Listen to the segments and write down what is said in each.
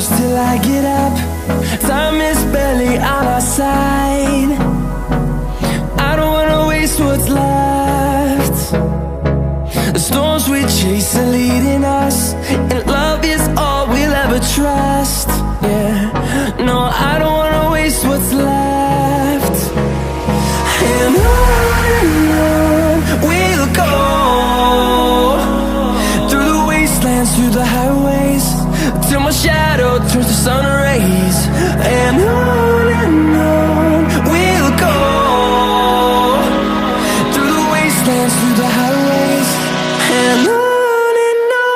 close till I get up. Time is barely on our side. I don't wanna waste what's left. The storms we chase are leading us, and love is all we'll ever trust. Yeah, no, I don't wanna waste what's left. And on we'll go, through the wastelands, through the highways, till my shadow turns to sun rays. And on we'll go, through the wastelands, through the highways, and on we'll go.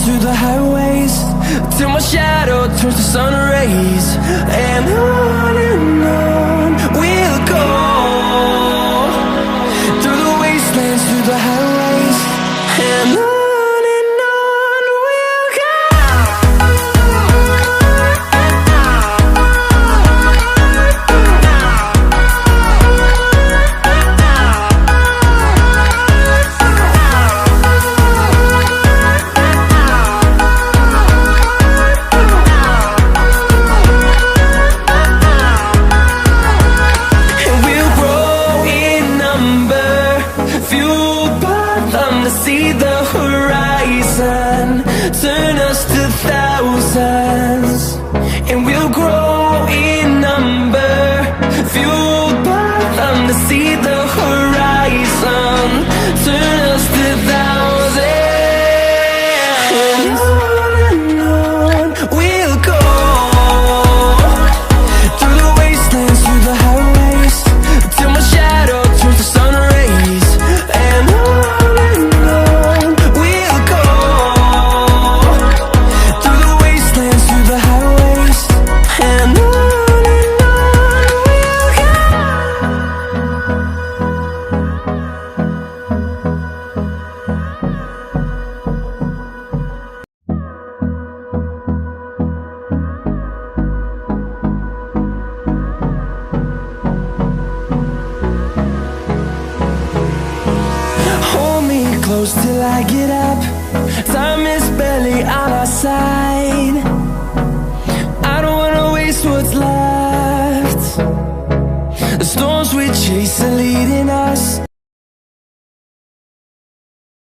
Through the highways, till my shadow turns to sun rays. And on we'll go, through the wastelands, through the highways, and on we'll go. See the horizon, turn us to thousands, and we'll grow in number, fueled by them. To see the horizon, turn us to thousands, and on we'll go, through the wastelands, through the highways, till my shadow turns to sun rays. And close till I get up. Time is barely on our side. I don't wanna waste what's left. The storms we chase are leading